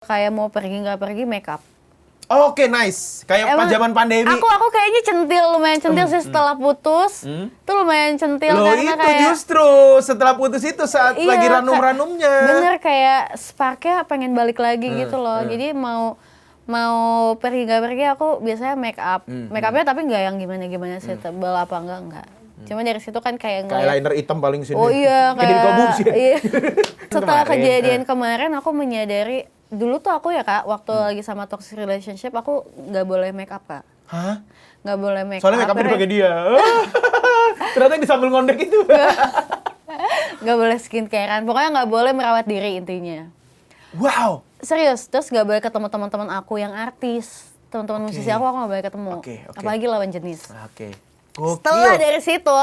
Kayak mau pergi nggak pergi make up. Oke, nice. Kayak pas zaman pandemi. Aku kayaknya lumayan centil sih setelah putus. Itu lumayan centil Loh, karena itu kayak justru setelah putus itu saat lagi ranum-ranumnya. Bener, kayak sparknya pengen balik lagi gitu loh. Jadi mau pergi nggak pergi aku biasanya make up. Make upnya tapi nggak yang gimana sih, tebal apa enggak. Cuma dari situ kan kayak eyeliner hitam paling sini. Oh iya, kayak Kobus ya. Iya. Setelah kejadian kemarin aku menyadari dulu tuh aku ya Kak, waktu lagi sama toxic relationship aku nggak boleh make up Kak. Hah? Nggak boleh make up. Soalnya make upnya dipakai dia. Ternyata yang disambil ngondek itu. Nggak boleh skincarean, pokoknya nggak boleh merawat diri intinya. Wow. Serius, terus nggak boleh ketemu teman-teman aku yang artis, teman-teman musisi aku nggak boleh ketemu. Apalagi lawan jenis. Oke. Setelah dari situ,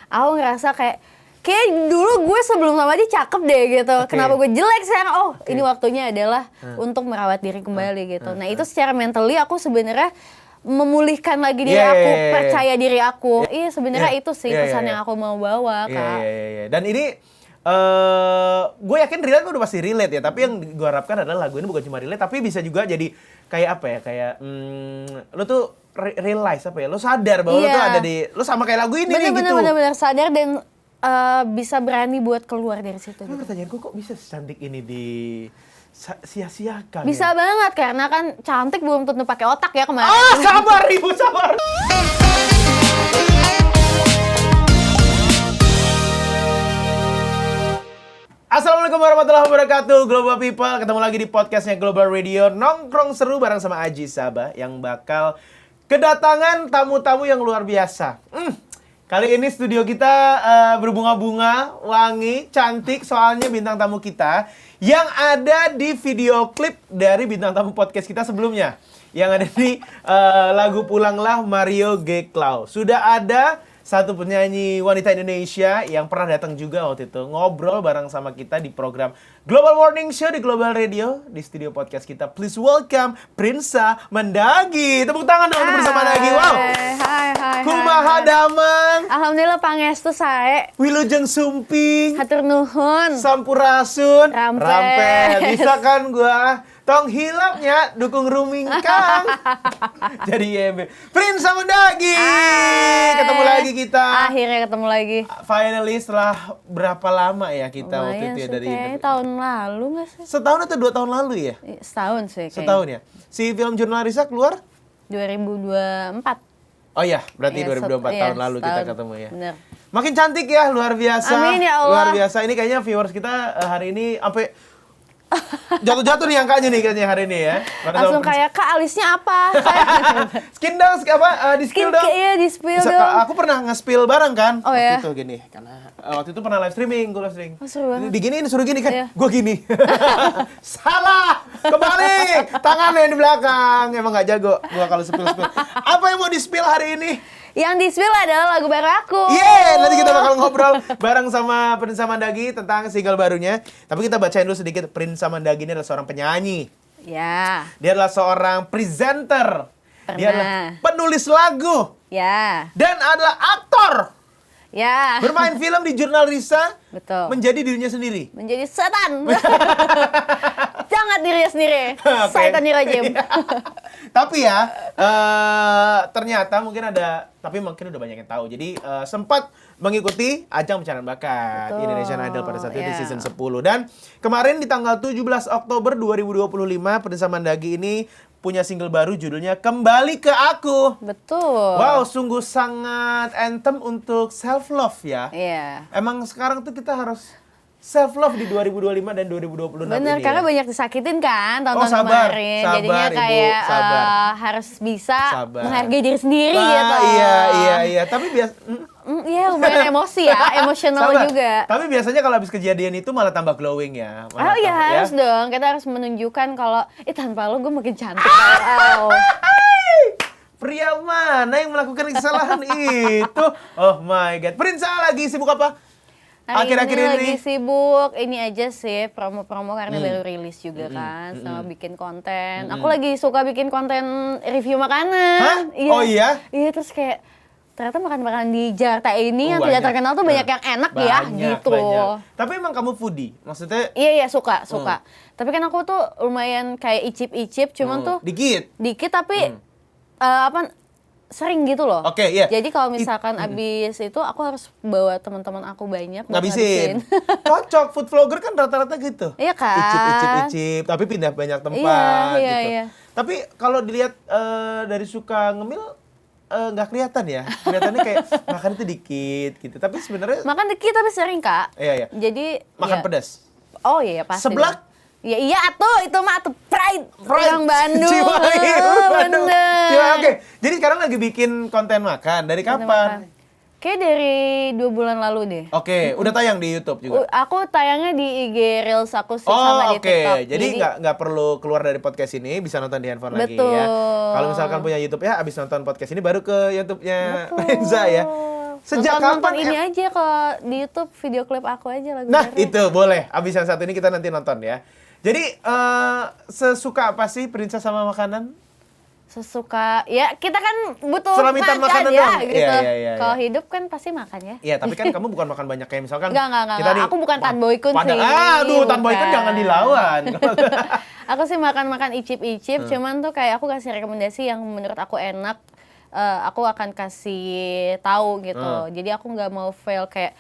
aku ngerasa kayak dulu gue sebelum sama dia cakep deh gitu. Kenapa gue jelek sekarang? Ini waktunya adalah untuk merawat diri kembali gitu. Nah itu secara mentally aku sebenarnya memulihkan lagi diri aku, percaya diri aku. Iya sebenarnya itu sih pesan yang aku mau bawa Kak. Dan ini gue yakin relate udah pasti relate ya. Tapi yang gue harapkan adalah lagu ini bukan cuma relate, tapi bisa juga jadi kayak apa ya? Kayak lo tuh realize apa ya? Lo sadar bahwa lo tuh ada di, lo sama kayak lagu ini nih gitu. Bener-bener sadar dan bisa berani buat keluar dari situ. Nah, pertanyaanku kok bisa secantik ini di sia-siakan? Bisa banget karena kan cantik belum tentu pakai otak ya kemarin. Sabar Ibu, sabar. Assalamualaikum warahmatullahi wabarakatuh, Global People. Ketemu lagi di podcastnya Global Radio, nongkrong seru bareng sama Aji Sabah yang bakal kedatangan tamu-tamu yang luar biasa. Kali ini studio kita berbunga-bunga, wangi, cantik, soalnya bintang tamu kita yang ada di video klip dari bintang tamu podcast kita sebelumnya. Yang ada di lagu Pulanglah Mario G. Clow. Sudah ada satu penyanyi wanita Indonesia yang pernah datang juga waktu itu ngobrol bareng sama kita di program Global Morning Show di Global Radio di studio podcast kita. Please welcome Prinsa Mandagi. Tepuk tangan dong untuk Prinsa Mandagi. Wow. Hai. Kumaha damang. Alhamdulillah pangestu sae. Wilujeng sumping. Hatur nuhun. Sampurasun. Rampe. Bisa kan gua? Tong hilapnya dukung rumingkang. Jadi YB. Prinsa Mandagi. Ketemu lagi kita. Akhirnya ketemu lagi. Finally setelah berapa lama ya kita waktu itu ya dari tahun lalu nggak sih? Setahun atau 2 tahun lalu ya? Setahun sih kayaknya. Setahun ya? Si film Jurnal Risa keluar? 2024. Oh iya, berarti 2024 tahun lalu kita ketemu ya. Bener. Makin cantik ya, luar biasa. Amin ya Allah. Luar biasa. Ini kayaknya viewers kita hari ini sampai jatuh-jatuh nih angkanya nih kayaknya hari ini ya. Langsung kayak, Kak alisnya apa? Skin dong, di spill dong. Iya, di spill dong. Aku pernah nge-spill bareng kan. Oh ya? Waktu itu gini, karena waktu itu pernah live streaming, gue live streaming. Oh, seru banget. Diginiin, suruh gini kan, Iya. gue gini. Salah, kebalik, tangannya di belakang. Emang gak jago gue kalau spill-spill. Apa yang mau di-spill hari ini? Yang di-spill adalah lagu baru aku. Nanti kita bakal ngobrol bareng sama Prinsa Mandagi tentang single barunya. Tapi kita bacain dulu sedikit. Prinsa Mandagi ini adalah seorang penyanyi. Ya. Dia adalah seorang presenter. Dia adalah Pernah. penulis lagu. Ya. Dan adalah aktor. Ya. Bermain film di Jurnal Risa. Betul. Menjadi dirinya sendiri. Menjadi setan. Jangan dirinya sendiri. Oke. Setan dirajim. Tapi ya, ternyata mungkin udah banyak yang tahu. Jadi sempat mengikuti ajang pencarian bakat Betul. Indonesian Idol pada saat itu di Ya. season 10. Dan kemarin di tanggal 17 Oktober 2025, Prinsa Mandagi ini punya single baru judulnya Kembali ke Aku. Betul. Wow, sungguh sangat anthem untuk self love ya. Iya. Emang sekarang tuh kita harus self love di 2025 dan 2026 Bener, ini karena ya. banyak disakitin kan tahun-tahun sabar, kemarin. sabar, Jadinya Ibu, kayak sabar. harus bisa Sabar. menghargai diri sendiri gitu. Iya. Tapi Iya, lumayan emosi ya, emosional sabar. juga. Tapi biasanya kalau habis kejadian itu malah tambah glowing ya. Oh iya harus dong, kita harus menunjukkan kalau tanpa lo gue makin cantik. Wow. Pria mana yang melakukan kesalahan itu? Oh my god. Prinsa lagi sibuk apa? Akhir-akhir ini lagi sibuk, ini aja sih promo-promo karena baru rilis juga kan, sama bikin konten. Aku lagi suka bikin konten review makanan. Hah? Oh iya? Iya, terus kayak ternyata makan-makan di Jakarta ini yang tidak terkenal tuh banyak yang enak ya gitu. Banyak. Tapi emang kamu foodie? Maksudnya? Iya suka. Tapi kan aku tuh lumayan kayak icip-icip, cuman tuh dikit tapi sering gitu loh. Oke, iya. Jadi kalau misalkan abis itu aku harus bawa teman-teman aku banyak ngabisin. Cocok, food vlogger kan rata-rata gitu. Iya kan? Icip, tapi pindah banyak tempat gitu. Iya. Tapi kalau dilihat dari suka ngemil nggak kelihatan ya. Kelihatannya kayak makan itu dikit gitu. Tapi sebenarnya makan dikit tapi sering, Kak. Iya. Jadi makan pedas. Oh iya pasti. Seblak. Ya iya atuh itu mah fried orang Bandung. Cimahi, Bandung. Bener. Oke. Jadi sekarang lagi bikin konten makan. Dari kapan? Kayak dari 2 bulan lalu deh. Oke, udah tayang di YouTube juga. Aku tayangnya di IG Reels aku sih sama di TikTok. Jadi nggak perlu keluar dari podcast ini, bisa nonton di handphone lagi betul. ya. Kalau misalkan punya YouTube ya, abis nonton podcast ini baru ke YouTube-nya Reza ya. Sejak nonton kapan ini aja kalau di YouTube video klip aku aja lagu. Nah, itu boleh. Abis yang satu ini kita nanti nonton ya. Jadi sesuka apa sih Princess sama makanan? Sesuka ya kita kan butuh selamitan makan ya dong. Gitu. Iya. Kalau hidup kan pasti makan ya. Iya, tapi kan kamu bukan makan banyak kayak misalkan Enggak. Aku bukan Tan Boy Kun sih. Aduh, Tan Boy Kun jangan dilawan. Aku sih makan icip-icip, cuman tuh kayak aku kasih rekomendasi yang menurut aku enak. Aku akan kasih tahu gitu. Jadi aku nggak mau fail kayak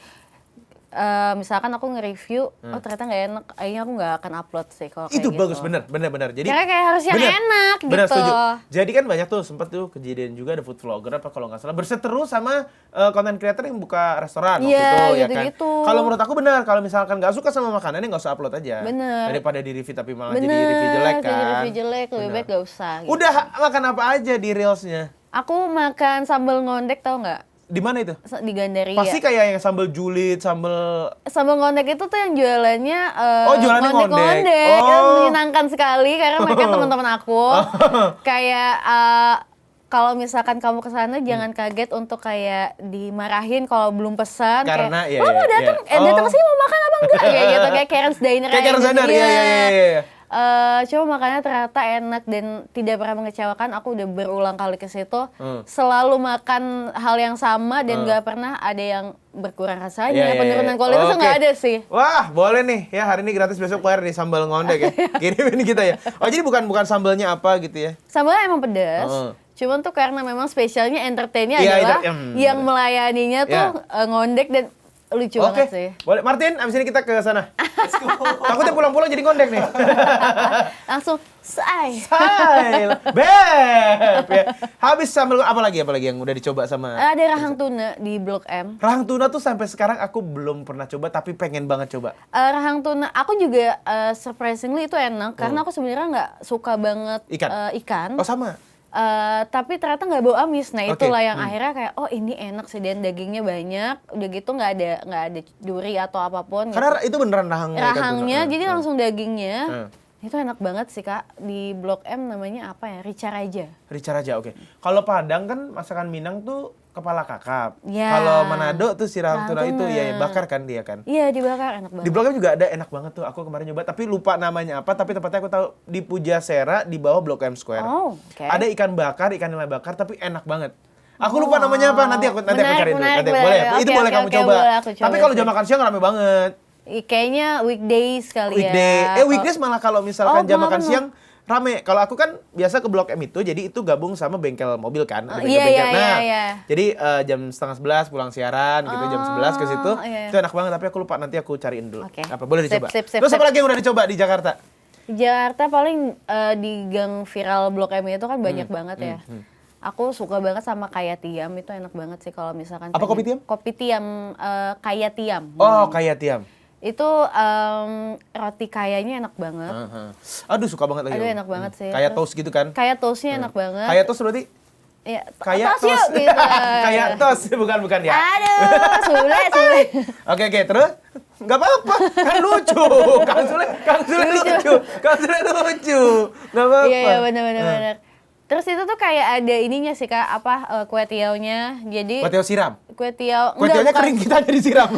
misalkan aku nge-review, ternyata nggak enak, akhirnya aku nggak akan upload sih kalau kayak itu gitu. bagus, bener. Jadi karena kayak harus yang enak gitu. Bener, setuju. Jadi kan banyak tuh, sempat tuh kejadian juga ada food vlogger apa kalau nggak salah berseteru sama content creator yang buka restoran waktu itu ya kan. Kalau menurut aku benar, kalau misalkan nggak suka sama makanannya nggak usah upload aja. Bener. Daripada di review tapi malah jadi review jelek kan. Jadi review jelek, lebih baik nggak usah. Gitu. Udah makan apa aja di reelsnya? Aku makan sambal ngondek, tau nggak? Di mana itu? Di Gandaria. Pasti kayak yang sambal julid, sambal ngondek itu tuh yang jualannya jualannya ngondek. Itu menyenangkan sekali karena mereka teman-teman aku. Kayak kalau misalkan kamu kesana jangan kaget untuk kayak dimarahin kalau belum pesan. Karena kayak, lo mau datang, datang sih mau makan apa enggak? Kayak gitu, kayak Karen's Diner. Kayak Karen's Diner, iya. Coba makannya ternyata enak dan tidak pernah mengecewakan. Aku udah berulang kali ke situ, selalu makan hal yang sama dan nggak pernah ada yang berkurang rasanya. Penurunan kualitas nggak ada sih. Wah, boleh nih ya, hari ini gratis, besok bayar di sambal ngondek ya. Kirimin kita ya. Oh, jadi bukan sambalnya apa gitu ya? Sambalnya emang pedas. Cuman tuh karena memang spesialnya entertainnya adalah yang melayaninya tuh ngondek dan lucu banget sih. Boleh, Martin, abis ini kita ke sana. Takutnya pulang-pulang jadi ngondek nih. Langsung say. Beb. Ya. Habis sambal apa lagi yang udah dicoba sama? Ada rahang tuna di Blok M. Rahang tuna tuh sampai sekarang aku belum pernah coba tapi pengen banget coba. Rahang tuna aku juga surprisingly itu enak karena aku sebenarnya nggak suka banget ikan. Oh, sama. Tapi ternyata nggak bau amis. Nah itulah yang akhirnya kayak ini enak sih, dan dagingnya banyak. Udah gitu nggak ada duri atau apapun. Karena gitu. itu beneran rahangnya, jadi langsung dagingnya. Itu enak banget sih Kak. Di Blok M namanya apa ya? Rica Raja. Rica Raja, oke. Kalau Padang kan masakan Minang tuh kepala kakap. Ya. Kalau Manado tuh si rahang tuna itu ya bakar kan dia kan. Iya, dibakar, enak banget. Di Blok M juga ada, enak banget tuh. Aku kemarin nyoba tapi lupa namanya apa, tapi tempatnya aku tahu di Pujasera di bawah Blok M Square. Oh, oke. Ada ikan lele bakar tapi enak banget. Aku lupa namanya apa, nanti aku cari dulu. Boleh. Itu boleh kamu coba. Tapi kalau jam makan siang rame banget. Kayaknya weekdays kali ya. Weekdays malah kalau misalkan jam makan siang rame. Kalau aku kan biasa ke Blok M itu, jadi itu gabung sama bengkel mobil kan. Iya. Jadi jam 10:30 pulang siaran gitu, jam 11 ke situ. Itu enak banget, tapi aku lupa, nanti aku cariin dulu. Apa boleh dicoba? Terus apa lagi yang udah dicoba di Jakarta? Di Jakarta paling di gang viral Blok M itu kan banyak banget ya. Aku suka banget sama Kaya Tiam, itu enak banget sih kalau misalkan. Apa kopi tiam? Kopi tiam, Kaya Tiam. Oh, Kaya Tiam. Itu roti kayanya enak banget. Aduh, suka banget lagi. Aduh, enak banget sih. Kayak toast gitu kan? Kayak toastnya enak banget. Kayak toast berarti? Iya, kayak toast. Gitu. Kayak toast, bukan ya? Aduh, Sule. Oke, terus? Nggak apa-apa, kan lucu. Kang Sule lucu. Nggak apa-apa. Iya, benar. Terus itu tuh kayak ada ininya sih Kak, kue tiaunya. Jadi kue tiaw siram? Kue tiaw, tiaunya kering, kita jadi siram.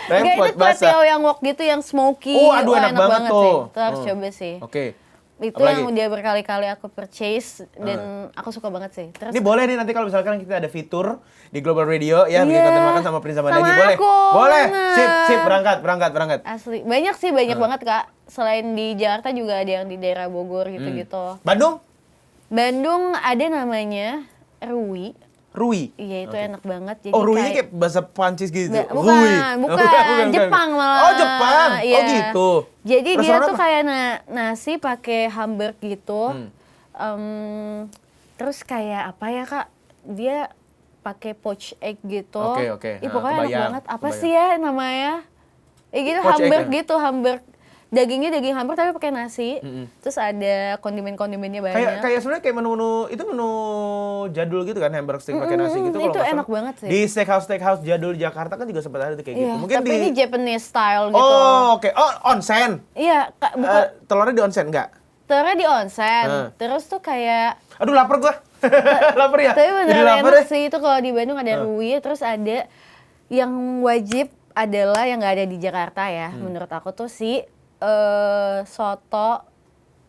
Enggak, itu kue tiaw yang wok gitu, yang smoky. Aduh, enak banget tuh. Sih. Itu harus coba sih. Oke. Itu Apalagi? yang udah berkali-kali aku purchase dan aku suka banget sih. Terus Ini boleh nih nanti kalau misalkan kita ada fitur di Global Radio ya bikin Iya. konten makan sama Prince sama Sama Dagi boleh. aku, Boleh. bener. Sip, berangkat. asli banyak sih banget Kak. Selain di Jakarta juga ada yang di daerah Bogor gitu-gitu. Bandung? Bandung ada namanya Rui. Rui. Iya itu enak banget. Jadi Oh, Rui ini kayak bahasa Prancis gitu. Bukan, Rui. bukan, Jepang malah. Oh, Jepang. Iya. Oh, gitu. Jadi dia Restoran tuh apa? kayak nasi pakai Hamburg gitu. Terus kayak apa ya Kak? Dia pakai poached egg gitu. Oke. Ih, pokoknya enak Kebayang, banget. Apa kebayang. sih ya namanya? Gitu Poached egg Hamburg ya? gitu, Hamburg. Dagingnya daging Hamburg tapi pakai nasi. Terus ada kondimen-kondimennya banyak. Kayak sebenarnya kayak menu itu menu jadul gitu kan, hamburger steak pakai nasi gitu. itu kalau nggak enak salah. banget sih. Di steakhouse jadul di Jakarta kan juga sempat ada tuh kayak gitu. Iya, Mungkin tapi ini Japanese style gitu. Oh, oke. Oh, onsen. Iya, Kak, bukan Telurnya di onsen enggak? telurnya di onsen. Terus tuh kayak Aduh, lapar gua. Lapar ya? tapi Jadi beneran lapar enak ya? sih itu kalau di Bandung ada Rui, terus ada yang wajib adalah yang nggak ada di Jakarta ya. Menurut aku tuh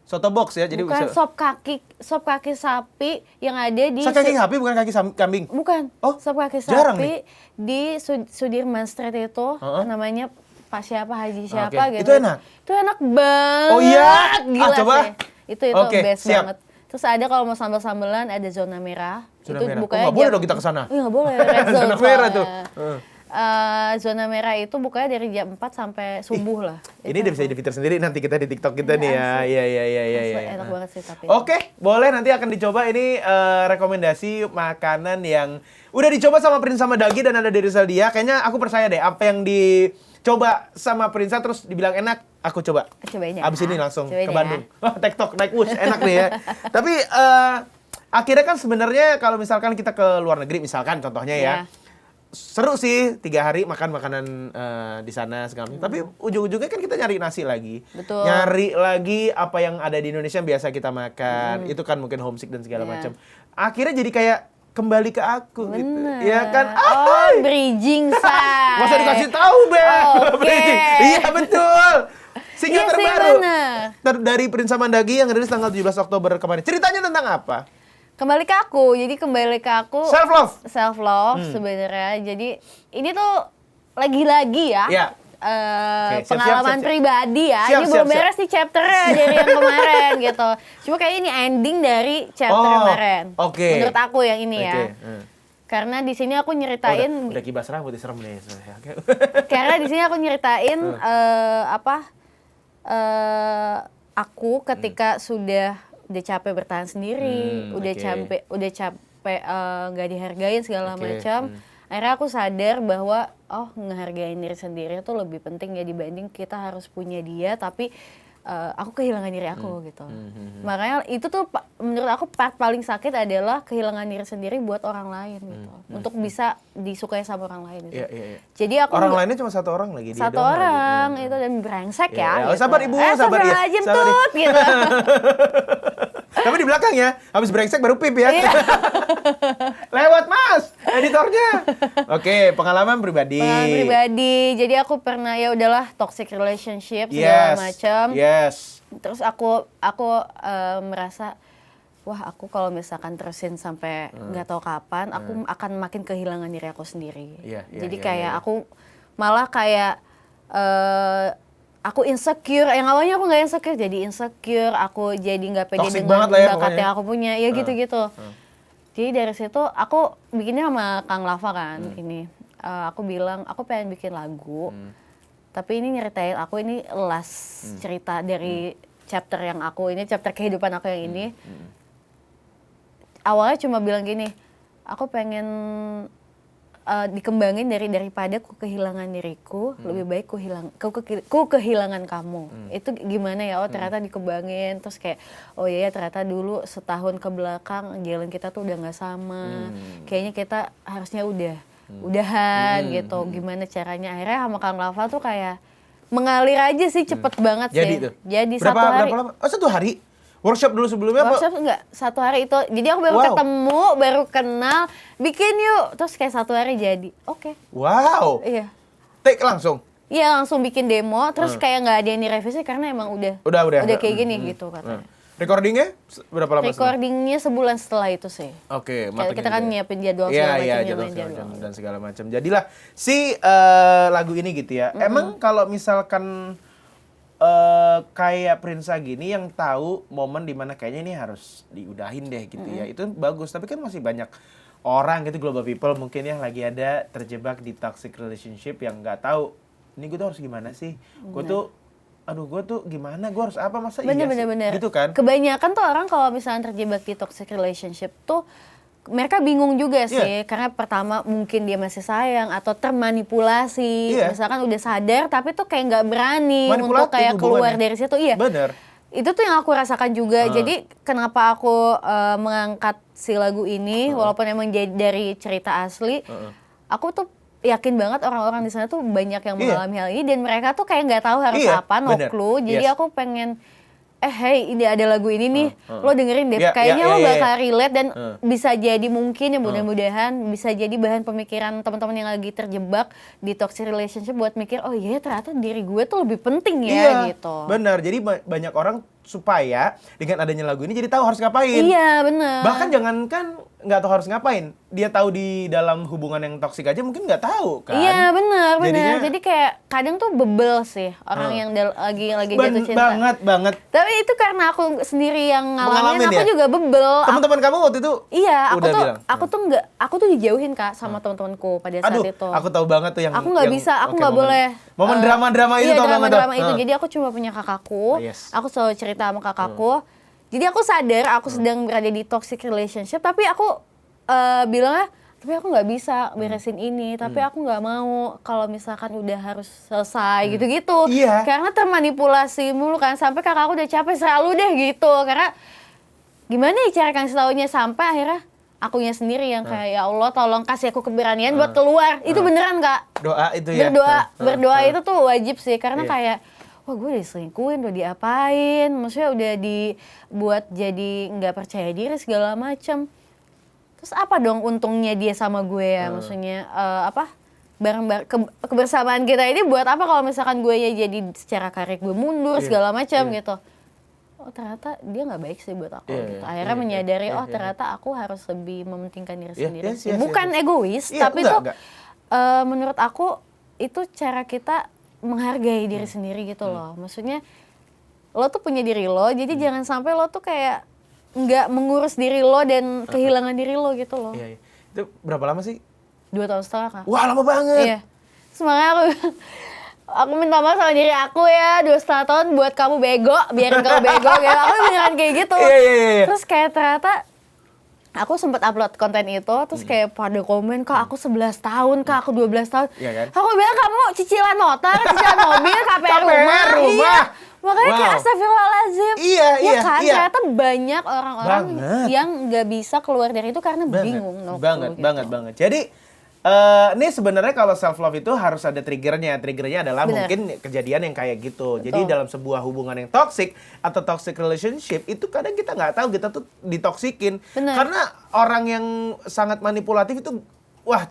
Soto box ya, jadi bukan sop kaki sapi yang ada di kaki sapi bukan kaki kambing. bukan Oh, sop kaki jarang sapi di Sudirman Street itu namanya Pak siapa Haji siapa Oke. gitu. Itu enak? Itu enak banget. Oh iya? Gila Coba. sih. Itu Oke, best siap. banget. Terus ada kalau mau sambal-sambalan ada zona merah. Zona itu merah. Oh, bukanya nggak boleh dong kita ke sana. Iya nggak boleh. Red zone Zona merah tuh. soalnya. Zona merah itu bukanya dari jam 4 sampai subuh lah. Ini udah bisa jadi fitur sendiri nanti kita di TikTok kita nih ya. Iya. Asli, enak banget sih tapi. Oke, boleh nanti akan dicoba ini rekomendasi makanan yang udah dicoba sama Prince sama Dagi dan ada di Rizal Dia. Kayaknya aku percaya deh apa yang dicoba sama Prince terus dibilang enak, aku coba. Cobain ya. Abis ini langsung Cobain ke ya. Bandung. Wah, TikTok naik wush, enak nih ya. Tapi akhirnya kan sebenarnya kalau misalkan kita ke luar negeri misalkan contohnya ya. Iya. Seru sih 3 hari makan makanan di sana segala macam. Tapi ujung-ujungnya kan kita nyari nasi lagi. Betul. Nyari lagi apa yang ada di Indonesia yang biasa kita makan. Itu kan mungkin homesick dan segala Iya. macam. Akhirnya jadi kayak kembali ke aku gitu. Bener. Ya kan? Oh, bridging say. Masa dikasih tahu, Beb. Oke. Iya, betul. Single Iya sih, terbaru bener. dari Prince Samandagi yang rilis tanggal 17 Oktober kemarin. Ceritanya tentang apa? Kembali ke aku. Jadi kembali ke aku. Self love. Sebenarnya. Jadi ini tuh lagi-lagi ya. Iya. Oke, siap, Pengalaman siap. pribadi ya. Siap, Ini siap, belum beres nih chapternya dari yang kemarin gitu. Cuma kayak ini ending dari chapter Oh, kemarin. oke. Menurut aku yang ini ya. Oke, Karena di sini aku nyeritain udah kibas rambut serem nih. Oke. karena di sini aku nyeritain aku ketika sudah capek bertahan sendiri, udah oke. capek nggak dihargain segala Oke, macam. Akhirnya aku sadar bahwa ngehargain diri sendiri itu lebih penting ya dibanding kita harus punya dia tapi aku kehilangan diri aku gitu. Makanya itu tuh menurut aku part paling sakit adalah kehilangan diri sendiri buat orang lain gitu. Untuk bisa disukai sama orang lain gitu. Iya. Jadi aku Orang lainnya cuma satu orang lagi. dia satu doang orang lagi. itu dan brengsek Iya, ya. iya. Gitu. Sabar, Ibu, sabar ya. Astagfirullahaladzim, Sabar ya. Tut, gitu. Tapi di belakang ya, habis brengsek baru pip ya. Iya. Lewat Mas, editornya. Oke, pengalaman pribadi. Pengalaman pribadi. Jadi aku pernah ya udahlah toxic relationship segala macam. Yes. Terus aku merasa wah aku kalau misalkan terusin sampai nggak tahu kapan aku akan makin kehilangan diri aku sendiri. Iya, Jadi iya, kayak iya. aku malah kayak aku insecure. Yang awalnya aku nggak insecure jadi insecure. Aku jadi nggak pede Toxic dengan banget lah ya bakat pokoknya. yang aku punya. Ya gitu-gitu. Jadi dari situ aku bikinnya sama Kang Lava kan ini. Aku bilang aku pengen bikin lagu. Tapi ini nyeritain aku ini last cerita dari chapter yang aku ini, chapter kehidupan aku yang ini. Awalnya cuma bilang gini, aku pengen dikembangin daripada ku kehilangan diriku, lebih baik ku kehilangan kamu. Itu gimana ya? Oh ternyata dikembangin, terus kayak oh iya ternyata dulu setahun ke belakang jalan kita tuh udah nggak sama. Kayaknya kita harusnya udahan gitu. Gimana caranya? Akhirnya sama Kang Lava tuh kayak mengalir aja sih, cepet banget Jadi sih. tuh. Jadi Berapa satu hari. lama? Oh, 1 hari. Workshop dulu sebelumnya apa? Workshop enggak, 1 hari itu. Jadi aku baru Wow. ketemu, baru kenal, bikin yuk. Terus kayak 1 hari jadi. Oke. Wow. Iya. Take langsung. Iya langsung bikin demo, terus kayak nggak ada yang direvisi karena emang udah Udah. kayak gini gitu katanya. Recordingnya berapa lama? Recordingnya sebulan setelah itu sih. Oke, Kita kan nyiapin jadwal iya, segala jadwal dan segala macam. Jadilah si lagu ini gitu ya. Emang kalau misalkan kayak Prinsa gini yang tahu momen dimana kayaknya ini harus diudahin deh gitu ya, itu bagus. Tapi kan masih banyak orang gitu, global people mungkin ya lagi ada terjebak di toxic relationship yang nggak tahu ini gue tuh harus gimana sih, gue tuh gimana, gue harus apa, masa iya sih gitu kan. Kebanyakan tuh orang kalau misalnya terjebak di toxic relationship tuh mereka bingung juga sih, karena pertama mungkin dia masih sayang atau termanipulasi, misalkan udah sadar tapi tuh kayak nggak berani untuk kayak keluar dari situ. Iya, bener. Itu tuh yang aku rasakan juga. Jadi kenapa aku mengangkat si lagu ini, walaupun emang dari cerita asli, aku tuh yakin banget orang-orang di sana tuh banyak yang mengalami hal ini dan mereka tuh kayak nggak tahu harus apa, no clue. Jadi aku pengen hey, ini ada lagu ini nih, lo dengerin deh, kayaknya lo bakal relate dan bisa jadi mungkin ya mudah-mudahan bisa jadi bahan pemikiran teman-teman yang lagi terjebak di toxic relationship buat mikir, oh iya ternyata diri gue tuh lebih penting ya gitu. Benar, jadi banyak orang supaya dengan adanya lagu ini jadi tahu harus ngapain. Iya benar. Bahkan jangankan nggak tahu harus ngapain, dia tahu di dalam hubungan yang toksik aja mungkin nggak tahu kan. Iya benar. Jadi kayak kadang tuh bebel sih orang yang lagi jatuh cinta. Banget. Tapi itu karena aku sendiri yang ngalamin aku juga bebel. Teman-teman kamu waktu itu aku tuh dijauhin Kak sama teman-temanku pada saat itu. Aku tahu banget tuh yang aku nggak bisa, aku nggak boleh. Momen drama-drama itu tau banget. Drama itu. Jadi aku cuma punya kakakku. Aku selalu cerita sama kakakku. Jadi aku sadar aku sedang berada di toxic relationship, tapi aku bilangnya, tapi aku nggak bisa beresin ini, tapi aku nggak mau kalau misalkan udah harus selesai gitu-gitu. Karena termanipulasi mulu kan, sampai kakak aku udah capek selalu deh gitu. Karena gimana ya cara kasih taunya, sampai akhirnya akunya sendiri yang kayak ya Allah tolong kasih aku keberanian buat keluar. Itu beneran Kak. Doa itu ya. Berdoa itu tuh wajib sih, karena kayak wah gue diselingkuhin, udah diapain, maksudnya udah dibuat jadi nggak percaya diri segala macam. Terus apa dong untungnya dia sama gue ya, maksudnya kebersamaan kita ini buat apa kalau misalkan gue ya jadi secara karir gue mundur segala macam gitu. Oh ternyata dia nggak baik sih buat aku gitu. Akhirnya menyadari ternyata aku harus lebih mementingkan diri sendiri. Bukan egois, tapi tuh menurut aku itu cara kita menghargai diri sendiri gitu loh. Maksudnya lo tuh punya diri lo, jadi jangan sampai lo tuh kayak nggak mengurus diri lo dan kehilangan diri lo gitu loh. Iya. Itu berapa lama sih? 2 tahun setengah Kak. Wah lama banget. Iya. Semangat aku minta maaf sama diri aku ya, 2,5 tahun buat kamu bego, biarin kamu bego gitu. Aku beneran kayak gitu. Iya. Terus kayak ternyata aku sempat upload konten itu, terus kayak pada komen, Kak aku 11 tahun, Kak aku 12 tahun. Iya kan? Aku bilang kamu cicilan motor, cicilan mobil, KPR rumah. Iya. Makanya kayak astagfirullahaladzim. Iya. Kan? Ternyata banyak orang-orang yang nggak bisa keluar dari itu karena bingung. Banget. Jadi ini sebenarnya kalau self love itu harus ada triggernya. Triggernya adalah mungkin kejadian yang kayak gitu. Betul. Jadi dalam sebuah hubungan yang toxic atau toxic relationship itu kadang kita nggak tahu kita tuh ditoksikin. Karena orang yang sangat manipulatif itu wah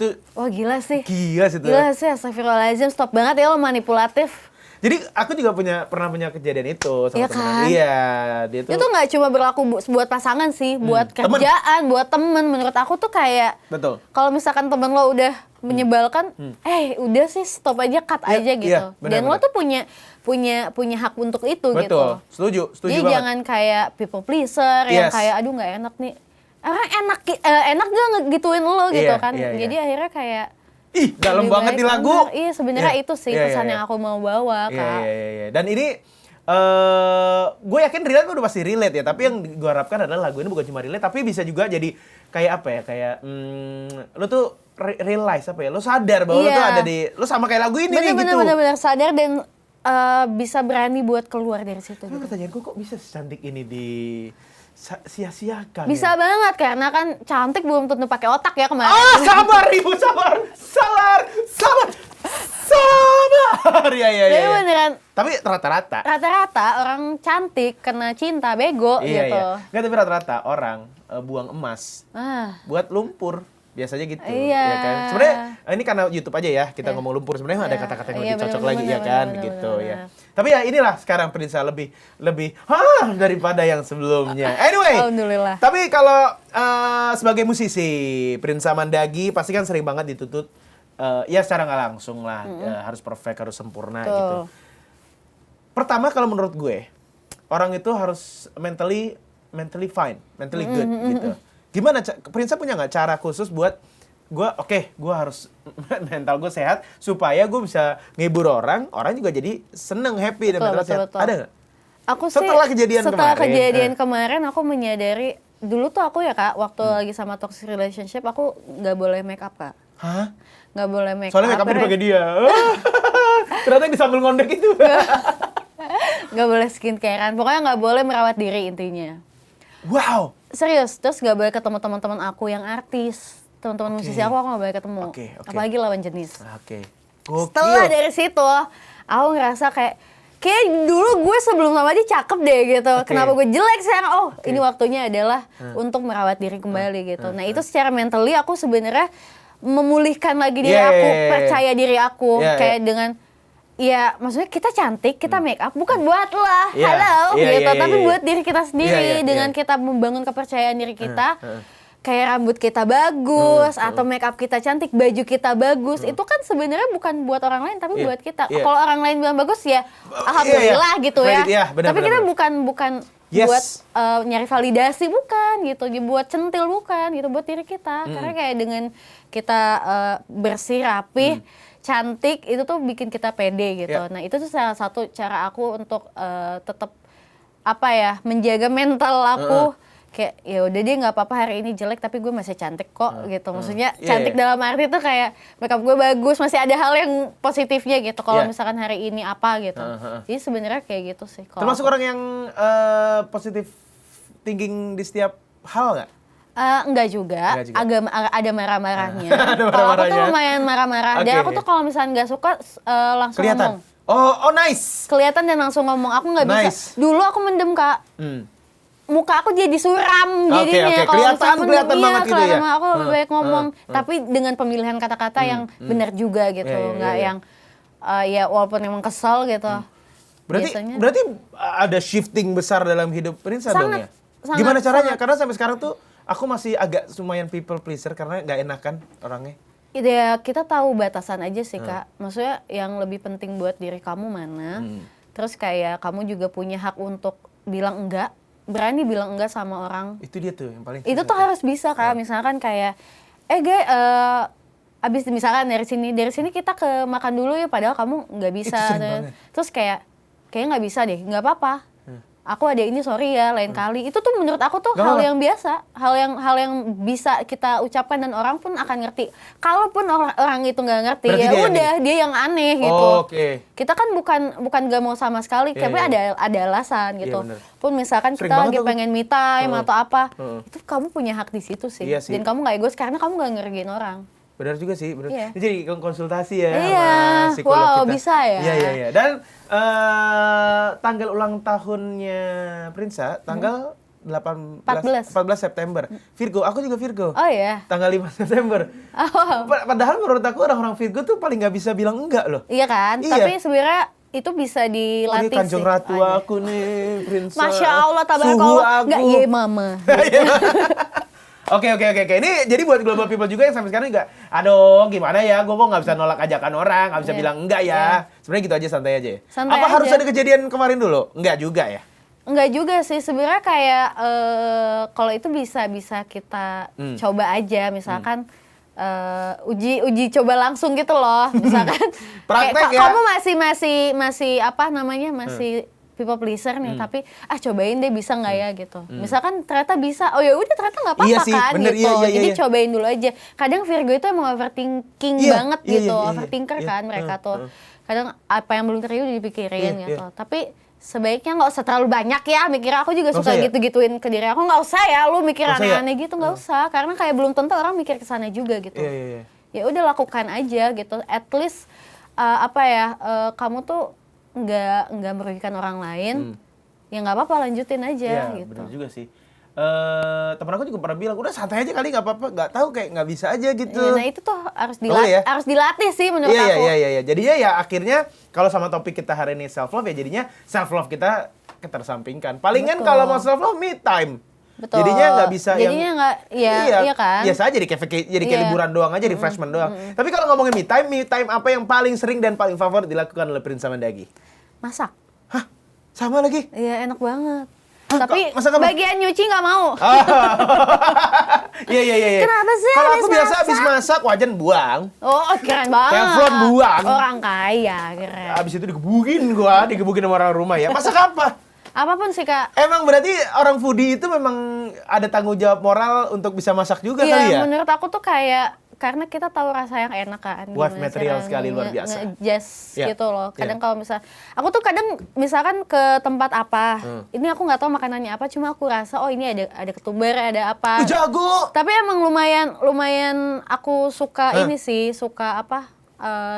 gila sih. Gila sih. Astagfirullahaladzim, stop banget ya lo manipulatif. Jadi aku juga pernah punya kejadian itu sama teman. Kan? Iya, dia tuh. Itu nggak cuma berlaku buat pasangan sih, buat kerjaan, buat temen. Menurut aku tuh kayak, betul. Kalau misalkan temen lo udah menyebalkan, udah sih stop aja, cut aja gitu. Dan lo tuh punya hak untuk itu gitu. Setuju Jadi banget. jangan kayak people pleaser yang kayak aduh nggak enak nih. Enak gak gituin lo gitu kan. Jadi akhirnya kayak dalam banget di lagu. Iya, sebenarnya itu sih pesan yang aku mau bawa, Kak. Iya. Dan ini gue yakin relate udah pasti relate ya, tapi yang gue harapkan adalah lagu ini bukan cuma relate, tapi bisa juga jadi kayak apa ya, kayak lo tuh realize apa ya, lo sadar bahwa lo tuh ada di, lo sama kayak lagu ini nih gitu. Bener-bener sadar dan bisa berani buat keluar dari situ. Nah, pertanyaan gue kok bisa secantik ini di sia-siakan. Bisa banget, karena kan cantik belum tentu pakai otak ya kemarin. Sabar ibu, sabar. Iya. Tapi beneran. Tapi rata-rata orang cantik kena cinta bego gitu. Iya. Nggak, tapi rata-rata orang buang emas buat lumpur. Biasanya gitu, Iya. ya kan. Sebenarnya ini karena YouTube aja ya, kita Iya. ngomong lumpur. Sebenarnya ada Iya. kata-kata yang Iya, lebih cocok benar, lagi ya benar, kan, benar, gitu benar, ya. benar. Tapi ya inilah sekarang Prinsa lebih daripada yang sebelumnya. Anyway, Alhamdulillah. tapi kalau sebagai musisi, Prinsa Mandagi pasti kan sering banget dituntut ya secara nggak langsung lah, harus perfect, harus sempurna Tuh. gitu. Pertama kalau menurut gue, orang itu harus mentally fine, mentally good gitu. Gimana, Prinsa punya nggak cara khusus buat gue, gue harus mental gue sehat supaya gue bisa ngehibur orang juga jadi seneng, happy dan mental sehat. Betul. Ada nggak? Aku sih Setelah kejadian kemarin aku menyadari dulu tuh aku ya Kak, waktu lagi sama toxic relationship aku nggak boleh make up Kak. Hah? Nggak boleh make up. Soalnya make up dipakai dia. Ternyata yang disambil ngondek itu. Nggak boleh skincarean, pokoknya nggak boleh merawat diri intinya. Wow. Serius, terus nggak boleh ketemu teman-teman aku yang artis, teman-teman musisi aku nggak boleh ketemu, Oke. apalagi lawan jenis. Oke. Setelah dari situ, aku ngerasa kayak dulu gue sebelum sama dia cakep deh gitu. Kenapa gue jelek sekarang? Ini waktunya adalah untuk merawat diri kembali gitu. Nah itu secara mentally aku sebenarnya memulihkan lagi diri aku, percaya diri aku kayak dengan ya maksudnya kita cantik, kita make up bukan buat lah, gitu, tapi buat diri kita sendiri dengan kita membangun kepercayaan diri kita. Kayak rambut kita bagus atau make up kita cantik, baju kita bagus, itu kan sebenarnya bukan buat orang lain tapi buat kita. Kalau orang lain bilang bagus ya alhamdulillah gitu ya. Tapi kita bukan buat nyari validasi, bukan gitu, buat centil bukan gitu, buat diri kita. Karena kayak dengan kita bersih, rapih, cantik itu tuh bikin kita pede gitu. Nah, itu tuh salah satu cara aku untuk tetap menjaga mental aku. Kayak ya udah deh nggak apa-apa hari ini jelek tapi gue masih cantik kok gitu. Maksudnya cantik dalam arti tuh kayak makeup gue bagus, masih ada hal yang positifnya gitu. Kalau misalkan hari ini apa gitu. Jadi sebenarnya kayak gitu sih. Termasuk orang yang positif thinking di setiap hal nggak? Enggak juga. Agak ada marah-marahnya. Kalau aku tuh lumayan marah-marah. Dan aku tuh kalau misalnya nggak suka langsung kelihatan. ngomong. Oh nice. Kelihatan dan langsung ngomong. Aku nggak bisa. Dulu aku mendem Kak. Muka aku jadi suram jadinya. Kelihatan banget gitu ya. Aku lebih baik ngomong, tapi dengan pemilihan kata-kata yang benar juga gitu, nggak yang ya walaupun emang kesel gitu. Berarti ada shifting besar dalam hidup Prinsa dong ya? Gimana caranya? Karena sampai sekarang tuh aku masih agak lumayan people pleaser karena nggak enakan orangnya. Ya kita tahu batasan aja sih Kak. Maksudnya yang lebih penting buat diri kamu mana. Terus kayak kamu juga punya hak untuk bilang enggak. Berani bilang enggak sama orang. Itu dia tuh yang paling itu tuh harus bisa Kak. Misalkan kayak abis misalkan dari sini kita ke makan dulu ya, padahal kamu nggak bisa. Terus kayaknya nggak bisa deh, nggak apa-apa. Aku ada ini, sorry ya, lain kali. Itu tuh menurut aku tuh hal yang biasa, hal yang bisa kita ucapkan dan orang pun akan ngerti. Kalaupun orang itu nggak ngerti, berarti ya udah dia yang aneh gitu. Kita kan bukan nggak mau sama sekali, tapi ada alasan gitu. Pun misalkan kita lagi pengen me time atau apa, itu kamu punya hak di situ sih. Dan kamu nggak egois karena kamu nggak ngerjain orang. Benar juga sih, benar. Ini jadi konsultasi ya sama psikolog kita. Bisa ya. Iya. Dan tanggal ulang tahunnya Prinsa tanggal 14 September. Virgo, aku juga Virgo. Oh iya. Tanggal 5 September. Padahal menurut aku orang-orang Virgo tuh paling nggak bisa bilang enggak loh. Iya kan? Tapi sebenarnya itu bisa dilatih sih. Kanjeng ratu aku nih, Prinsa. Masya Allah, tabarakallah. Enggak, iya mama. Oke. Ini jadi buat global people juga yang sampai sekarang juga, aduh gimana ya, gue kok nggak bisa nolak ajakan orang, nggak bisa bilang enggak ya. Sebenarnya gitu aja, santai aja ya. Apa harus ada kejadian kemarin dulu? Enggak juga ya? Enggak juga sih, sebenarnya kayak kalau itu bisa kita coba aja, misalkan uji coba langsung gitu loh, misalkan. Praktek kayak, ya. Kamu masih masih people pleaser nih, tapi cobain deh bisa nggak ya gitu. Misalkan ternyata bisa, oh ya udah ternyata nggak apa-apa kan bener, gitu. Jadi cobain dulu aja. Kadang Virgo itu emang overthinking banget gitu, overthinker kan mereka tuh. Kadang apa yang belum terjadi udah dipikirin gitu. Tapi sebaiknya nggak usah terlalu banyak ya mikir. Aku juga suka gitu-gituin ke diri aku, nggak usah ya lu mikir aneh-aneh gitu, nggak usah. Karena kayak belum tentu orang mikir ke sana juga gitu. Ya udah lakukan aja gitu. At least kamu tuh nggak merugikan orang lain, ya nggak apa-apa lanjutin aja gitu. Benar juga sih. temen aku juga pernah bilang, udah santai aja kali, nggak apa-apa, nggak tahu kayak nggak bisa aja gitu. Ya, nah itu tuh harus ya? harus dilatih sih menurut Iya, aku. iya. Jadinya ya akhirnya kalau sama topik kita hari ini self love ya jadinya self love kita ketersampingkan. Palingan Betul. kalau mau self love me time. Betul. Jadinya nggak bisa Jadinya nggak, iya kan? Biasa aja jadi kayak Iya. liburan doang aja, refreshment doang. Tapi kalau ngomongin me time apa yang paling sering dan paling favorit dilakukan oleh Prince Samandagi? Masak. Hah? Sama lagi? Iya enak banget. Hah, Tapi masak apa? bagian nyuci nggak mau. Iya. Kenapa sih Kalau habis aku biasa masak? habis masak wajan buang. Oh keren banget. Teflon buang. Orang kaya keren. Habis itu digebukin sama orang rumah ya. Masak apa? Apapun sih kak. Emang berarti orang foodie itu memang ada tanggung jawab moral untuk bisa masak juga kali ya? Iya menurut aku tuh kayak karena kita tahu rasa yang enak kan. Wife gimana material cara sekali, luar biasa. Nge-adjust Iya, gitu loh. Kadang iya. kalau aku tuh kadang misalkan ke tempat apa, ini aku nggak tahu makanannya apa, cuma aku rasa oh ini ada ketumbar, ada apa. Jago! Tapi emang lumayan aku suka ini sih, suka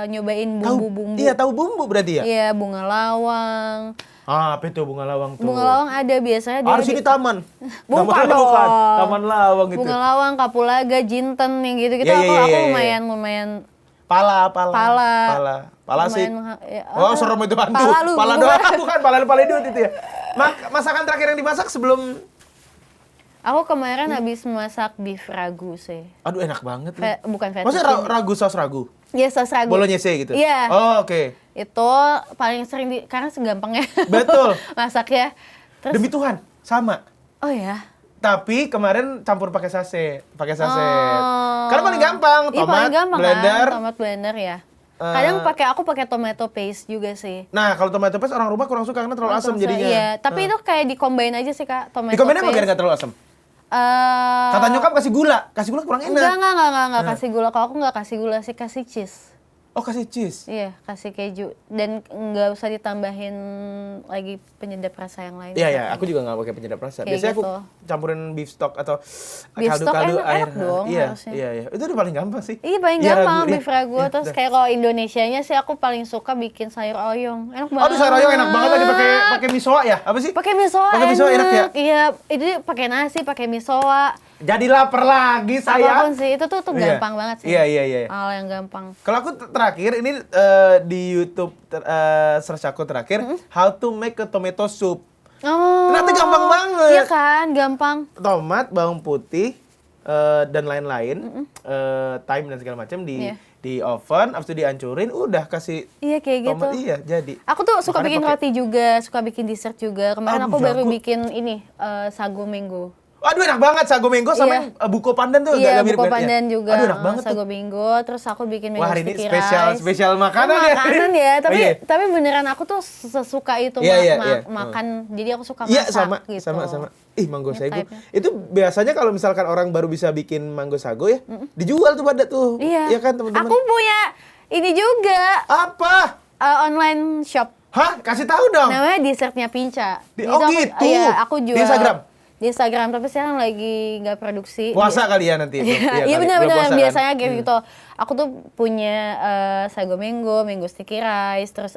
nyobain bumbu-bumbu. Iya, tahu bumbu berarti ya? Iya, bunga lawang. Ah, apa itu bunga lawang tuh? Bunga lawang ada biasanya Harus ini taman. Bukan Taman dong. bukan. Taman lawang gitu. Bunga lawang, kapulaga, jinten yang gitu-gitu Iya, iya, aku iya. lumayan Pala sih. lumayan Oh, serem itu hantu. Pala doang, bukan pala duit itu ya. Masakan terakhir yang dimasak sebelum Aku kemarin habis masak beef ragu sih. aduh enak banget nih. Bukan Maksudnya fettuccine. ragu saus ragu? Iya, saus ragu. Bolognese gitu? Iya. Oh, oke. Itu paling sering karena segampangnya. Betul. Masak ya. Terus Demi Tuhan, sama. oh ya. Tapi kemarin campur pakai saset. Oh. Karena paling gampang, Iya, tomat, paling gampang blender. kan, tomat blender ya. Kadang aku pakai tomato paste juga sih. Nah, kalau tomato paste orang rumah kurang suka karena terlalu asam jadinya. Iya, tapi itu kayak di-combine aja sih Kak, tomato Di komennya apa paste. biar nggak terlalu asam? Kata nyokap kasih gula kurang enak. Enggak kasih gula. Kalau aku nggak kasih gula sih, kasih cheese. Oh, kasih cheese. Iya, kasih keju dan nggak usah ditambahin lagi penyedap rasa yang lain. Iya, aku juga nggak pakai penyedap rasa. Kayak Biasanya gitu. aku campurin beef stock atau Beef stock kaldu-kaldu air. enak dong Iya, harusnya. iya. Itu udah paling gampang sih. Iya paling Iya, gampang ragu, beef ragu. iya, Terus udah. kayak kalau Indonesianya sih aku paling suka bikin sayur oyong. Enak banget. Aduh, sayur oyong enak banget lagi pakai misoa ya? Apa sih? Pakai misoa Pakai misoa enak ya? Iya, ini pakai nasi, pakai misoa. Jadi lapar lagi saya. Apapun sih, itu tuh Iya. gampang banget sih. Iya. Hal yang gampang. Kalau aku terakhir ini di YouTube search aku terakhir how to make a tomato soup. Oh. Ternyata gampang banget. Iya kan, gampang. Tomat, bawang putih dan lain-lain, thyme dan segala macam Iya. di oven, habis itu dihancurin, udah kasih Iya kayak gitu. tomat, iya jadi. Aku tuh suka Makanya bikin pakai- roti juga, suka bikin dessert juga. Kemarin Aduh, aku baru jago. bikin ini sago mango. Aduh enak banget sago mango sama Iya. yang buko pandan tuh Iya, agak mirip buko kan? pandan Iya. juga. Aduh enak banget sago tuh. mango, terus aku bikin mango Wah, hari ini sticky rice. spesial makanan ya. Makanan ya, tapi Oh, iya. tapi beneran aku tuh sesuka itu Iya. makan. Jadi aku suka Iya masak sama, gitu. sama. Ih, mango Ya, sago. type-nya. Itu biasanya kalau misalkan orang baru bisa bikin mango sago ya, dijual tuh pada tuh. Iya. Iya kan teman-teman? Aku punya ini juga Apa? online shop. Hah? Kasih tahu dong. Namanya dessertnya Pinca. Oh, Itu gitu. Iya, aku jual Di Instagram? Di Instagram, tapi sekarang lagi nggak produksi. Puasa kali ya nanti. Iya kali. Belum benar-benar puasa kan? biasanya kayak gitu. Aku tuh punya sago mango sticky rice, terus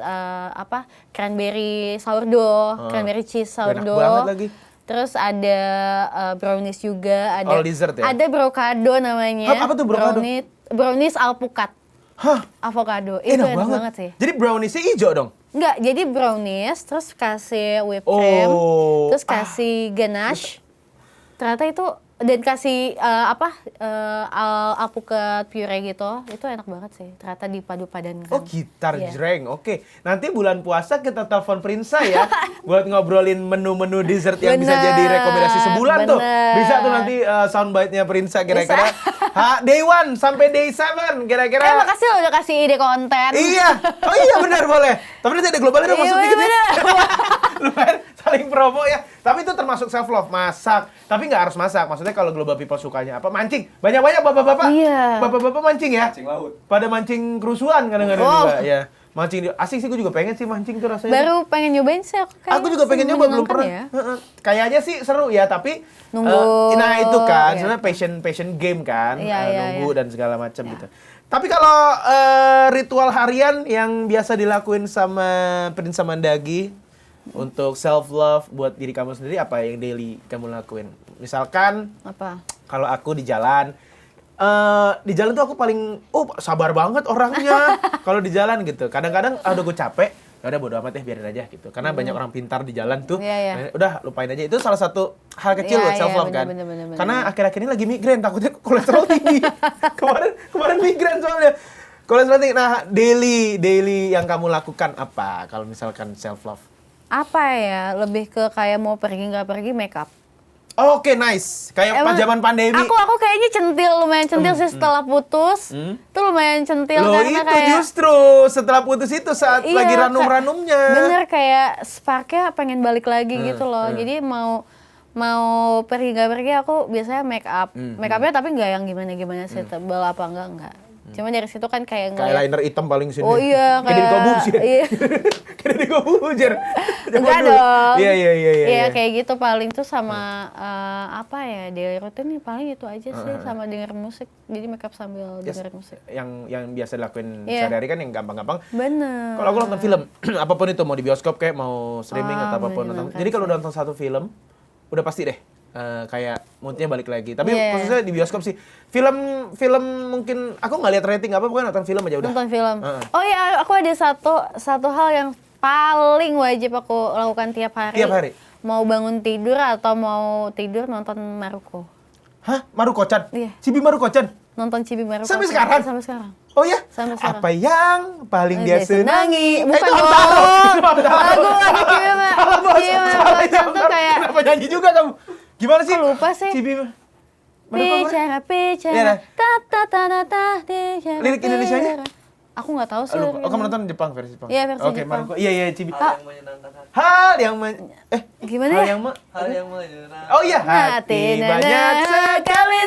cranberry sourdough, cranberry cheese Enak sourdough. banget lagi. Terus ada brownies juga, ada All dessert ya? ada brocado namanya. Hah, apa tuh brocado? Brownies alpukat. Hah? Avocado. Itu enak banget sih. Jadi browniesnya hijau dong? Enggak, jadi brownies, terus kasih whipped cream, Oh. terus kasih ganache. Ternyata itu, dan kasih alpukat puree gitu, itu enak banget sih. Ternyata dipadu-padankan. Oh, gitar Iya. jreng. Oke. Nanti bulan puasa kita telepon Prinsa ya buat ngobrolin menu-menu dessert yang bisa Bener, jadi rekomendasi sebulan tuh. bener. Bisa tuh nanti soundbite-nya Prinsa kira-kira. Bisa. Day 1 sampai day 7 kira-kira. Makasih lo udah kasih ide konten. Iya. Oh iya benar boleh. Tapi nanti ada globalnya Iya, masuk dikit ya. bener. Lumayan saling promo ya. Tapi itu termasuk self love, masak. Tapi nggak harus masak. Maksudnya kalau global people sukanya apa? Mancing. Banyak-banyak bapak-bapak. Iya. Bapak-bapak mancing ya. Mancing laut. Pada mancing kerusuhan kadang-kadang Wow. juga ya. Mancing asik sih, gue juga pengen sih mancing tuh rasanya. Baru pengen nyobain sih aku kayaknya. Aku juga pengen nyoba, belum menyenangkan pernah. ya. Heeh. Kayaknya sih seru ya, tapi Nunggu. nah itu kan, Iya. sebenarnya passion game kan, Iya, iya, nunggu iya. dan segala macam gitu. Tapi kalau ritual harian yang biasa dilakuin sama Prince Samandagi untuk self love buat diri kamu sendiri, apa yang daily kamu lakuin? Misalkan Apa? kalau aku di jalan tuh aku paling sabar banget orangnya kalau di jalan gitu. Kadang-kadang udah gue capek, ya udah bodo amat biarin aja gitu. Karena banyak orang pintar di jalan tuh. Iya. Udah lupain aja. Itu salah satu hal kecil buat self love kan. Bener. Karena akhir-akhir ini lagi migrain, takutnya kolesterol tinggi. kemarin migrain soalnya. Kolesterol tinggi. Nah, daily yang kamu lakukan apa kalau misalkan self love? Apa ya? Lebih ke kayak mau pergi nggak pergi make up. Oke, nice. Kayak pas zaman pandemi. Aku kayaknya lumayan centil sih setelah putus. Itu lumayan centil Loh, karena itu kayak justru setelah putus itu saat iya, lagi ranum-ranumnya. Bener, kayak sparknya pengen balik lagi gitu loh. Jadi mau pergi nggak pergi aku biasanya make up. Make upnya tapi nggak yang gimana sih, tebal apa enggak. Cuma dari situ kan kayak Kayak liner hitam paling sini. Oh iya, kayak di Corbusier. iya. Kayak di Corbusier. Enggak dong. Iya. Iya kayak gitu paling tuh sama apa ya, daily routine nih paling itu aja sih, sama denger musik. Jadi make up sambil denger musik. Yang biasa dilakuin sehari-hari kan yang gampang-gampang. Bener. Kalau aku nonton film, apapun itu mau di bioskop kayak mau streaming atau apapun nonton. Jadi kalau udah nonton satu film, udah pasti deh kayak moodnya balik lagi. Tapi khususnya di bioskop sih. Film mungkin aku nggak lihat rating apa, pokoknya nonton film aja udah. Nonton film. Oh iya, aku ada satu hal yang paling wajib aku lakukan tiap hari. Tiap hari? Mau bangun tidur atau mau tidur nonton Maruko. Hah? Maruko-chan? Iya. Cibi Maruko-chan? Nonton Cibi Maruko. Sampai sekarang? Sampai sekarang. Oh ya? Sampai sekarang. Apa yang paling dia senangi? Bukan itu dong. Lagu Cibi Maruko tuh kayak kenapa nyanyi juga kamu? Gimana sih? Kok lupa sih? Cibi Bicara Iya, bicara. Lirik Indonesianya? Aku nggak tahu sih. Kamu nonton Jepang, versi Jepang? Iya, versi Oke, Jepang. Maruko. Iya, Cibi. Hal yang menyenangkan hati. Hal yang Gimana hal ya? yang menyenangkan. Oh iya, hati banyak sekali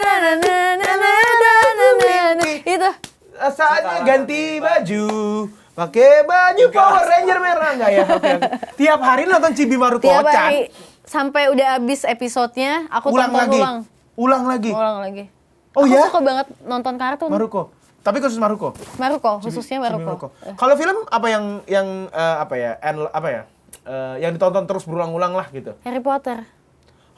Itu. saatnya ganti baju. Pakai baju Power Ranger merah enggak ya? Oke. Tiap hari nonton Cibi Tiap Maruko-chan. hari sampai udah habis episodenya, aku Ulang tonton lagi. ulang. Ulang lagi. Ulang lagi. Oh Aku ya? suka banget nonton kartun. Maruko. Tapi khusus Maruko. Maruko, khususnya Cibi Maruko. Kalau film apa yang yang ditonton terus berulang-ulang lah gitu. Harry Potter.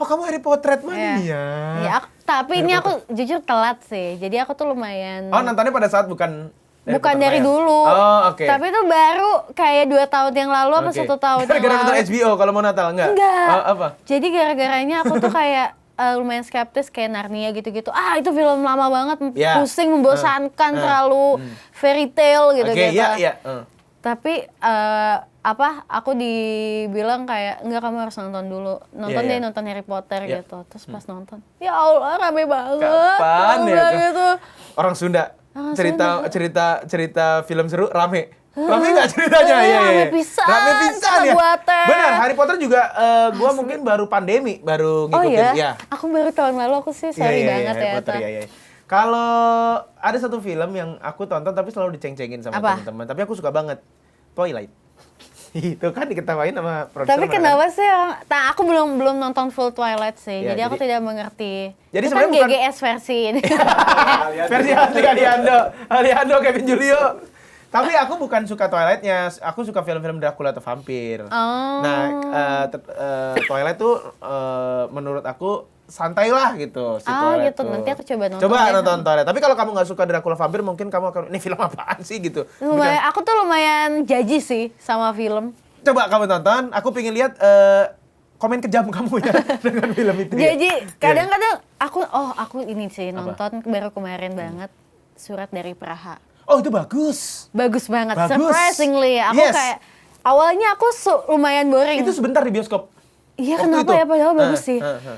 Oh, kamu Harry Potter mania. Iya, tapi ini aku jujur telat sih. Jadi aku tuh lumayan. Oh, nontonnya pada saat bukan Bukan dari Potter dulu. Oh, oke. Tapi itu baru kayak 2 tahun yang lalu apa 1 tahun yang Gara-gara nonton lalu. HBO kalau mau Natal enggak? Enggak. Oh, apa? Jadi gara-garanya aku tuh kayak lumayan skeptis kayak Narnia gitu-gitu. Itu film lama banget, Ya. pusing, membosankan, terlalu fairy tale gitu-gitu. Oke, iya. Tapi aku dibilang kayak enggak, kamu harus nonton dulu. Nonton Iya. nonton Harry Potter Iya. gitu. Terus pas nonton, ya Allah rame banget. Kapan ya? Gitu. Orang Sunda. Orang cerita film seru rame. Rame nggak ceritanya? Iya. Rame pisan, Rame pisan kata ya. buatan. Benar, Harry Potter juga gua mungkin baru pandemi baru Oh ngikutin. iya? Aku baru tahun lalu, aku sih sorry banget Harry ya. Potter, iya. Kalau ada satu film yang aku tonton tapi selalu diceng-cengin sama Apa? teman-teman, tapi aku suka banget. Twilight. Itu kan diketawain sama produser. Tapi kenapa sih aku belum nonton full Twilight sih. Ya, jadi aku tidak mengerti. Jadi Itu kan sebenarnya bukan- GGS versi ini. Versi asli Aliando, Kevin Julio. Tapi aku bukan suka Twilight-nya, aku suka film-film Dracula atau vampir. Oh. Nah, Twilight tuh menurut aku santai lah gitu si Twilight gitu. tuh. Nanti aku coba nonton Coba deh. nonton Twilight. Tapi kalau kamu nggak suka Dracula vampir, mungkin kamu akan ini film apaan sih gitu. Aku tuh lumayan judgy sih sama film. Coba kamu tonton, aku pengen lihat komen kejam kamu ya dengan film itu. ya. Jadi kadang-kadang aku ini sih nonton baru kemarin banget Surat dari Praha. Oh, itu bagus. Bagus banget. Bagus. Surprisingly aku Yes. kayak awalnya aku lumayan boring. Itu sebentar di bioskop. Iya, waktu kenapa itu. ya, padahal bagus sih. Heeh.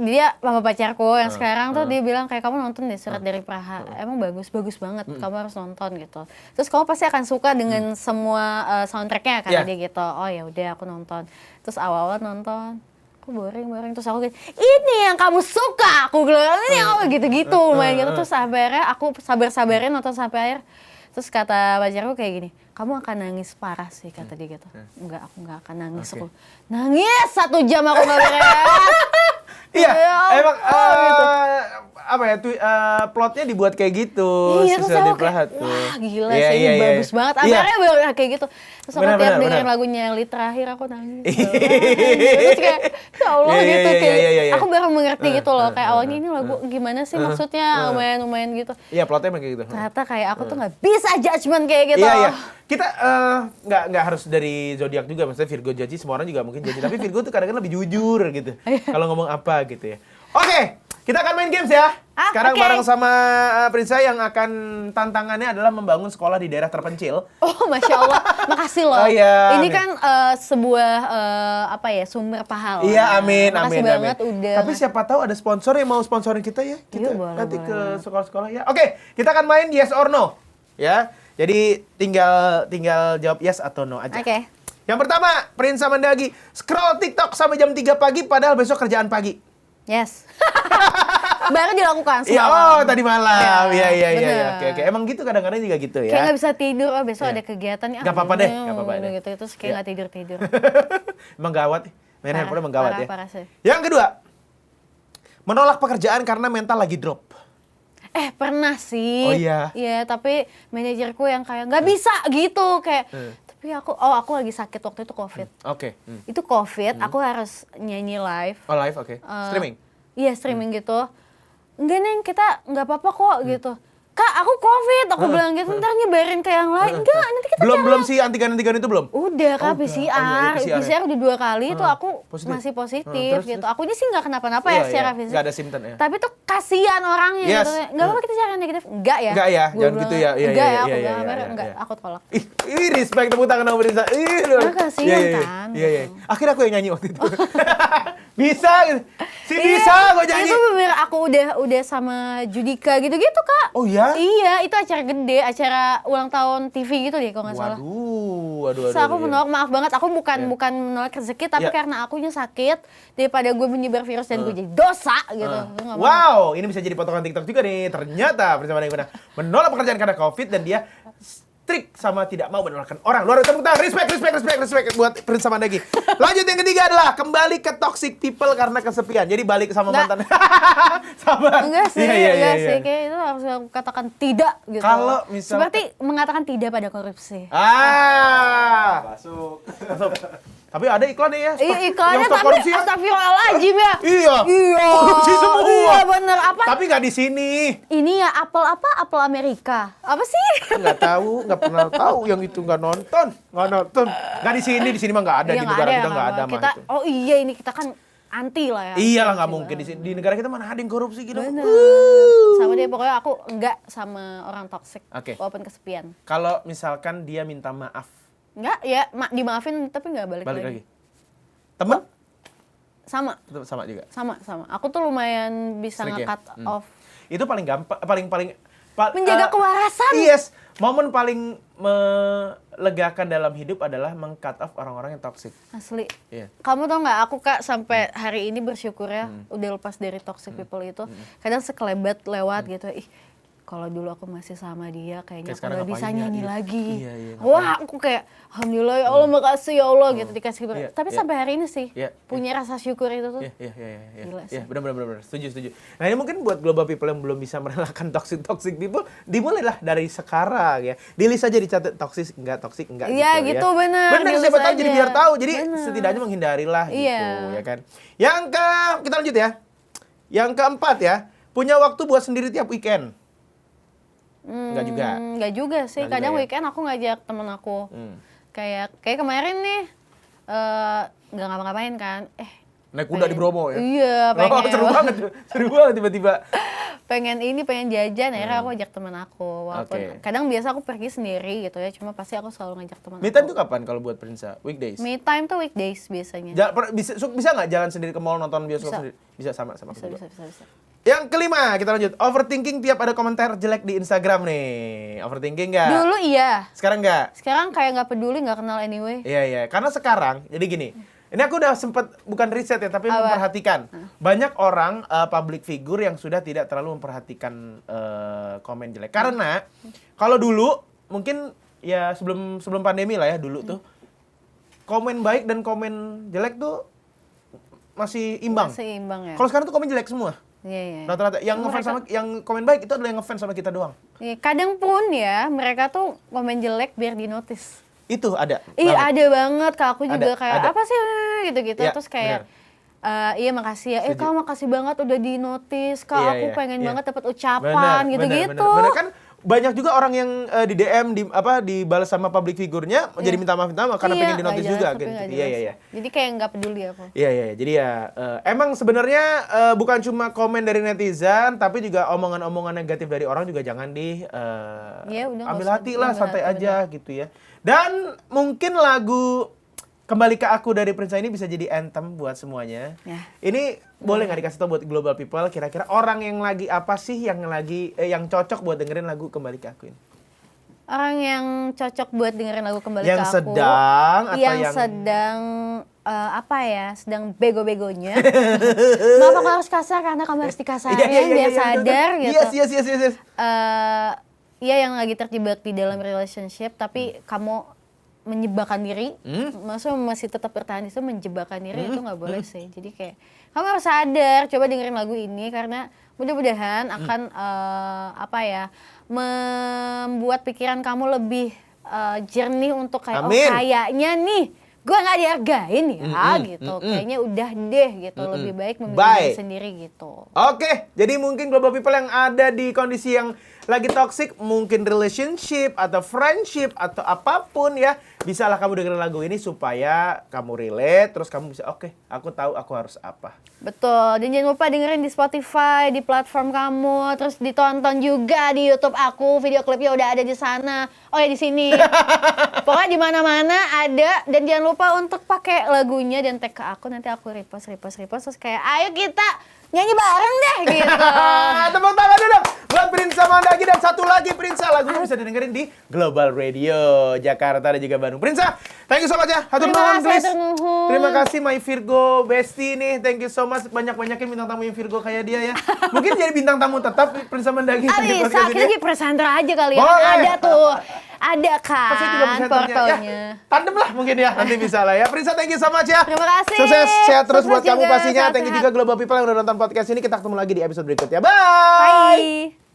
Dia sama pacarku yang sekarang tuh dia bilang kayak kamu nonton deh Surat dari Praha. Emang bagus banget. Kamu harus nonton gitu. Terus kamu pasti akan suka dengan semua soundtracknya kata Yeah. dia gitu. Oh ya udah aku nonton. Terus awal-awal nonton, kok boring. Terus aku gitu, ini yang kamu suka. Aku bilang ini yang kamu gitu-gitu lumayan gitu. Terus akhirnya aku sabar-sabarin nonton sampai akhir. Terus kata pacarku kayak gini, kamu akan nangis parah sih kata dia gitu. Enggak, aku nggak akan nangis. Oke. Aku nangis 1 jam aku nggak beres. Iya, Ya emang ampun, gitu. apa ya plotnya dibuat kayak gitu. Iya, terus Sesuai aku di Prahat kayak, tuh. wah gila Iya, sih, iya, ini iya. bagus banget. Iya. Akhirnya baru kayak gitu. Terus aku Benar, tiap benar, dengerin benar. lagunya Li terakhir aku nangis. Terus kayak, ya Allah Iya, iya, gitu. iya, Kayak, iya, iya. aku baru mengerti gitu loh. Kayak awalnya ini lagu gimana sih maksudnya, lumayan gitu. Iya, plotnya emang kayak gitu. Ternyata kayak aku tuh nggak bisa judgement kayak gitu. Iya, iya. Kita nggak harus dari zodiak juga, maksudnya Virgo judgy, semua orang juga mungkin judgy. Tapi Virgo tuh kadang-kadang lebih jujur gitu. Kalau ngomong apa gitu ya. Oke, kita akan main games ya. Sekarang oke. bareng sama Prinsa yang akan tantangannya adalah membangun sekolah di daerah terpencil. Oh, Masya Allah. Makasih loh. Oh, iya, Ini amin. kan sebuah apa ya, sumber pahala. Iya, amin, Makasih amin, banget amin. udah. Tapi siapa tahu ada sponsor yang mau sponsorin kita ya. Kita Iya, boleh, nanti boleh, ke boleh. sekolah-sekolah ya. Oke, kita akan main yes or no. Ya. Jadi tinggal jawab yes atau no aja. Oke. Yang pertama, Prinsa Mandagi, scroll TikTok sampai jam 3 pagi padahal besok kerjaan pagi. Yes. Baru dilakukan Iya, semalam. tadi malam. Iya, iya, iya. bener. Oke. Emang gitu kadang-kadang juga gitu Kayak ya. nggak bisa tidur, oh besok Iya. ada kegiatan. Nggak apa-apa deh, nggak apa-apa deh. Gitu, terus kayak Iya. nggak tidur-tidur. Emang gawat. Main handphone emang gawat ya. Parah sih. Yang kedua, menolak pekerjaan karena mental lagi drop. Pernah sih. Oh, iya? Iya, tapi manajerku yang kayak nggak bisa gitu. Kayak, tapi aku lagi sakit waktu itu COVID. Oke. Itu COVID, aku harus nyanyi live. Oh, live, oke. Streaming. Iya, streaming gitu. Enggak, Neng, kita nggak apa-apa kok gitu. Kak, aku COVID, aku bilang gitu, ntar nyebarin ke yang lain. Enggak, nanti kita Belum si antigen itu belum? Udah Oh, Kak, udah. PCR. Oh, iya, PCR ya. PCR udah 2 kali tuh aku Positif. masih positif Terus, gitu. terus? Akunya sih nggak kenapa-napa Iya, ya secara iya. fisik. Nggak ada simptom ya. Tapi tuh kasihan orangnya Yes. gitu. Nggak apa-apa kita cari negatif. Enggak ya. Enggak ya, Gua jangan bilang, gitu ya. Iya, enggak iya, ya, aku iya, bilang iya, akhirnya iya, enggak, iya. aku tolak. Ih, respect tepuk tangan sama Prinsa. Nah, kasihan kan. Iya, iya. Akhirnya aku yang nyanyi waktu itu. Bisa gitu. Iya, Bisa gue nyanyi. Itu bener aku udah sama Judika gitu-gitu Kak. Oh ya? Iya, itu acara gede, acara ulang tahun TV gitu deh kalau nggak salah. Waduh. Terus aku menolak, maaf banget, aku bukan menolak rezeki, tapi Iya. karena akunya sakit, daripada gue menyebar virus dan gue jadi dosa gitu. Gue nggak mau. Wow, ini bisa jadi potongan TikTok juga nih. Ternyata bersama dengan menolak pekerjaan karena COVID dan dia strict sama tidak mau menolakkan orang. Luar biasa, tepuk tangan. Respect buat Prinsa Mandagi. Lanjut yang ketiga adalah kembali ke toxic people karena kesepian. Jadi balik sama Nggak. mantan. Sabar. Enggak sih, Iya, enggak sih. Kayak itu harus aku katakan tidak gitu. Kalau misal- Seperti mengatakan tidak pada korupsi. Masuk. Tapi ada iklan ya? Iya, iklannya Yang stop tapi korupsi ya? astagfirullahaladzim ya. Iya. Iya. Korupsi semua. Iya bener. Apa? Tapi nggak di sini. Ini ya apel apa? Apel Amerika. Apa sih? Nggak tahu, nggak pernah tahu yang itu nggak nonton. Nggak di sini mah nggak ada, Iya, di negara kita nggak ada mah kita, itu. oh iya ini kita kan anti lah ya. Iya lah, nggak Korupsi mungkin di banget. sini. Di negara kita mana ada yang korupsi gitu. Bener. Sama dia pokoknya aku enggak sama orang toksik. Oke. Walaupun kesepian. Kalau misalkan dia minta maaf, Enggak ya, dimaafin tapi enggak balik balik lagi. Temen? Sama. Tetap sama juga. Sama. Aku tuh lumayan bisa Sneak ya? nge-cut off. Itu paling gampang, Menjaga kewarasan. Yes, momen paling melegakan dalam hidup adalah meng-cut off orang-orang yang toxic. Asli. Iya. Kamu tau nggak, aku Kak sampai hari ini bersyukur ya udah lepas dari toxic people itu. Kadang sekelebat lewat gitu. Ih, kalau dulu aku masih sama dia kayaknya Kayak aku sekarang nggak bisa ngapain ya? nyanyi Iya. lagi. Iya, iya, Wah, aku kayak alhamdulillah ya Allah, makasih ya Allah gitu dikasih. Iya, Tapi iya. sampai hari ini sih Iya, punya rasa syukur itu tuh. Iya. Gila sih. Iya, benar. Setuju. Nah, ini mungkin buat global people yang belum bisa merelakan toxic people, dimulailah dari sekarang ya. Di list aja dicatat toxic enggak Iya, gitu, benar. Benar, Di siapa list tahu jadi aja. biar tahu. Jadi Benar. setidaknya menghindarilah gitu, Iya. ya kan. Kita lanjut ya. Yang keempat ya, punya waktu buat sendiri tiap weekend. Enggak juga. Enggak juga sih. Nggak Kadang juga ya? weekend aku ngajak temen aku. Kayak kemarin nih nggak ngapa-ngapain kan. Naik kuda di Bromo ya. Iya, Oh, seru banget tiba-tiba. pengen jajan, akhirnya aku ajak temen aku. Walaupun Oke. kadang biasa aku pergi sendiri gitu ya, cuma pasti aku selalu ngajak temen Me aku. time tuh kapan kalau buat Prinsa? Weekdays? Me time tuh weekdays biasanya. Bisa nggak jalan sendiri ke mall nonton bioskop Bisa. sendiri? Bisa sama aku Bisa, juga. bisa. Yang kelima, kita lanjut. Overthinking tiap ada komentar jelek di Instagram nih. Overthinking nggak? Dulu iya, Sekarang nggak? sekarang kayak nggak peduli, nggak kenal anyway. Iya. Karena sekarang, jadi gini. Ini aku udah sempet, bukan riset ya, tapi Apa? memperhatikan. Banyak orang public figure yang sudah tidak terlalu memperhatikan komen jelek. Karena kalau dulu, mungkin ya sebelum pandemi lah ya dulu tuh, komen baik dan komen jelek tuh masih imbang. Seimbang ya. Kalau sekarang tuh komen jelek semua. Iya. Rata-rata yang ngefans sama, yang komen baik itu adalah yang ngefans sama kita doang. Iya, kadang pun ya mereka tuh komen jelek biar di notice. Itu ada. Iya banget. ada banget, Kak aku juga kayak ada. apa sih gitu-gitu Iya, terus kayak iya makasih ya, Kak makasih banget udah di notice, Kak Iya, aku iya, pengen iya. banget dapat ucapan gitu-gitu. Bener. Kan banyak juga orang yang di DM dibalas sama public figurnya jadi minta maaf karena pengen di notice juga gitu. Iya. Jadi kayak nggak peduli aku. Iya. Jadi ya emang sebenarnya bukan cuma komen dari netizen tapi juga omongan-omongan negatif dari orang juga jangan Udah nggak ambil usah hati lah, diambil santai hati, aja gitu ya. Dan mungkin lagu Kembali ke Aku dari Prinsa ini bisa jadi anthem buat semuanya. Ya. Ini boleh nggak dikasih tau buat global people kira-kira orang yang lagi apa sih yang cocok buat dengerin lagu Kembali ke Aku ini? Orang yang cocok buat dengerin lagu Kembali Yang ke Aku. sedang atau yang sedang sedang bego-begonya. Maaf aku harus kasar karena kamu harus dikasarin biar sadar gitu. Yes. Iya yang lagi terjebak di dalam relationship tapi kamu menjebakkan diri, maksudnya masih tetap bertahan itu menjebakkan diri itu nggak boleh sih. Jadi kayak kamu harus sadar, coba dengerin lagu ini karena mudah-mudahan akan membuat pikiran kamu lebih jernih untuk kayak kayaknya nih gue nggak dihargain ya gitu. Kayaknya udah deh gitu, lebih baik memilih diri sendiri gitu. Oke, jadi mungkin global people yang ada di kondisi yang lagi toxic, mungkin relationship atau friendship atau apapun ya, bisalah kamu dengerin lagu ini supaya kamu relate, terus kamu bisa oke, aku tahu aku harus apa. Betul, dan jangan lupa dengerin di Spotify, di platform kamu, terus ditonton juga di YouTube aku, video klipnya udah ada di sana. Oh ya di sini. Pokoknya di mana-mana ada, dan jangan lupa untuk pakai lagunya dan tag ke aku, nanti aku repost terus kayak ayo kita nyanyi bareng deh gitu. Tepuk tangan dulu dong buat Prinsa Mandagi dan satu lagi Prinsa, lagunya bisa didengerin di Global Radio Jakarta dan juga Bandung. Prinsa, thank you so much ya. Hatur nuhun please. Terima kasih my Virgo bestie nih. Thank you so much. Banyak-banyakin bintang tamu yang Virgo kayak dia ya. Mungkin jadi bintang tamu tetap Prinsa Mandagi. Bisa, kita jadi presenter aja kali ya. Ada tuh. Ada kan portonya. Ya, tandem lah mungkin ya. Nanti bisa lah ya. Prinsa, thank you so much ya. Terima kasih. Sukses, sehat terus buat kamu juga, pastinya. Thank you juga Global People yang udah nonton podcast ini. Kita ketemu lagi di episode berikutnya. Bye. Bye.